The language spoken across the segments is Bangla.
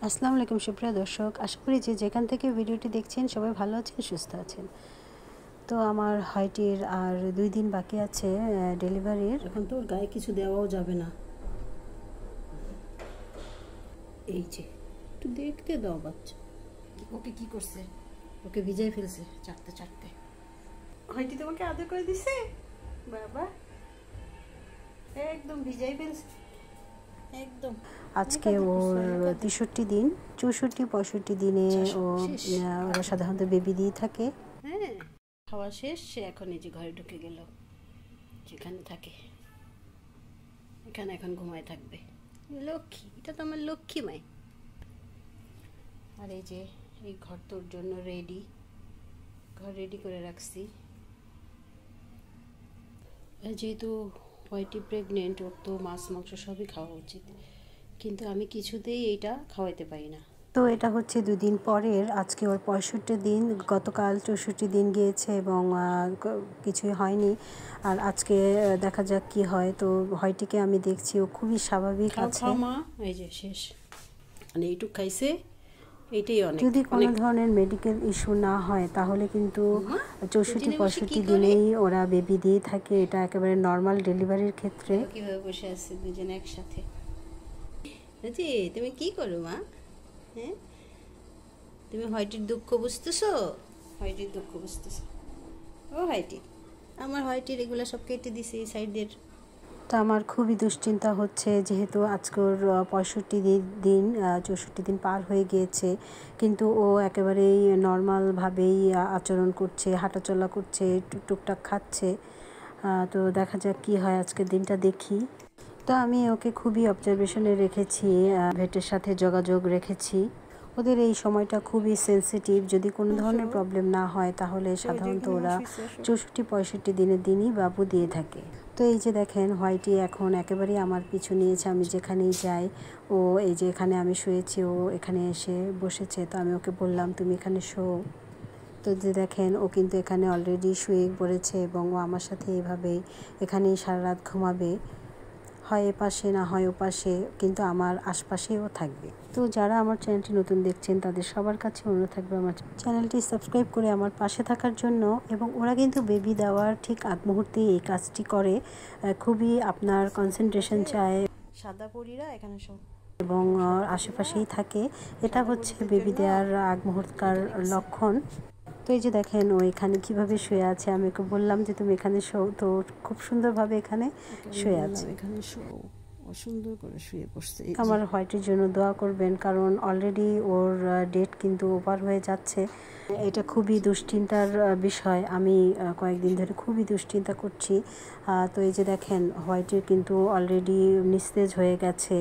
আসসালামু আলাইকুম সুপ্রিয় দর্শক, আশা করি যে যেখান থেকে ভিডিওটি দেখছেন সবাই ভালো আছেন, সুস্থ আছেন। তো আমার হয়টির আর 2 দিন বাকি আছে ডেলিভারির। এখন তো ওর গায়ে কিছু দেওয়াও যাবে না। এই যে একটু দেখতে দাও বাচ্চা, ওকে কি করছে, ওকে ভিজাই ফেলছে চাটতে চাটতে। হয়টি তোমাকে আদর করে দিছে বাবা, একদম ভিজাই ফেলছে একদম। আজকে ওর 63 দিন, 64-65 দিনে ওরা সাধারণত বেবি দিয়ে থাকে। হ্যাঁ, খাওয়া শেষ, সে এখন এই যে ঘরে ঢুকে গেল, যেখানে থাকে এখানে এখন ঘুমায় থাকবে। লক্ষ্মী, এটা তো আমার লক্ষ্মী মাই। আর এই যে এই ঘর তোর জন্য রেডি, ঘর রেডি করে রাখছি। যেহেতু হোয়াইটি প্রেগনেন্ট, ওর তো মাছ মাংস সবই খাওয়া উচিত, কিন্তু আমি কিছুতেই এইটা খাওয়াইতে পারি না। তো এটা হচ্ছে 2 দিন পরের, আজকে ওর 65 দিন, গতকাল 64 দিন গিয়েছে এবং কিছুই হয়নি। আর আজকে দেখা যাক কি হয়। তো হয়টিকে আমি দেখছি ও খুবই স্বাভাবিক আছে। মা এই যে শেষ, মানে এইটুক খাইছে, এইটাই অনেক। যদি কোনো ধরনের মেডিকেল ইস্যু না হয় তাহলে কিন্তু 64-65 দিনেই ওরা বেবি দিয়ে থাকে। এটা একেবারে নর্মাল ডেলিভারির ক্ষেত্রে। কিভাবে বসে আছে দুজনে একসাথে। তুমি কি করো মা? হ্যাঁ, তুমি হয়টির দুঃখ বুঝতেছো, হয়টির দুঃখ বুঝতেছো। ও হয়টি, আমার হয়টির এগুলো সব কেটে দিছে এই সাইডের। তো আমার খুবই দুশ্চিন্তা হচ্ছে, যেহেতু আজকের 65 দিন, 64 দিন পার হয়ে গিয়েছে, কিন্তু ও একেবারেই নর্মালভাবেই আচরণ করছে, হাঁটাচলা করছে, টুকটাক খাচ্ছে। তো দেখা যাক কি হয়, আজকের দিনটা দেখি। তো আমি ওকে খুবই অবজারভেশনে রেখেছি, ভেটের সাথে যোগাযোগ রেখেছি। ওদের এই সময়টা খুবই সেন্সিটিভ, যদি কোনো ধরনের প্রবলেম না হয় তাহলে সাধারণত ওরা 64-65 দিনের দিনই বাবু দিয়ে থাকে। তো এই যে দেখেন হোয়াইটি এখন একেবারেই আমার পিছু নিয়েছে, আমি যেখানেই যাই ও এই যে এখানে আমি শুয়েছি, ও এখানে এসে বসেছে। তো আমি ওকে বললাম তুমি এখানে শো। তো যে দেখেন ও কিন্তু এখানে অলরেডি শুয়ে পড়েছে এবং ও আমার সাথে এইভাবেই এখানেই সারা রাত ঘুমাবে, হয় এপাশে না হয় ওপাশে, কিন্তু আমার আশপাশেও থাকবে। তো যারা আমার চ্যানেলটি নতুন দেখছেন তাদের সবার কাছে অনুরোধ থাকবে আমার চ্যানেলটি সাবস্ক্রাইব করে আমার পাশে থাকার জন্য। এবং ওরা কিন্তু বেবি দেওয়ার ঠিক আগ মুহূর্তে এই কাজটি করে, খুবই আপনার কনসেন্ট্রেশন চায়। সাদা পরীরা এখানে সব এবং আশেপাশেই থাকে, এটা হচ্ছে বেবি দেওয়ার আগ মুহূর্তকার লক্ষণ। তো এই যে দেখেন ও এখানে কিভাবে শুয়ে আছে, আমি ওকে বললাম যে তুমি এখানে শো, তো খুব সুন্দরভাবে এখানে শুয়ে আছে। এখানে শো, ও সুন্দর করে শুয়ে পড়ছে। আমার হোয়াইটের জন্য দোয়া করবেন, কারণ অলরেডি ওর ডেট কিন্তু ওভার হয়ে যাচ্ছে। এটা খুবই দুশ্চিন্তার বিষয়, আমি কয়েকদিন ধরে খুবই দুশ্চিন্তা করছি। তো এই যে দেখেন হোয়াইটের কিন্তু অলরেডি নিস্তেজ হয়ে গেছে,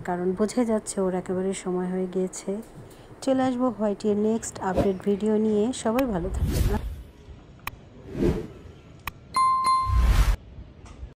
কারণ বোঝা যাচ্ছে ওর একেবারে সময় হয়ে গিয়েছে। চলে আসবো হোয়াইটের নেক্সট আপডেট ভিডিও নিয়ে। সবাই ভালো থাকবেন।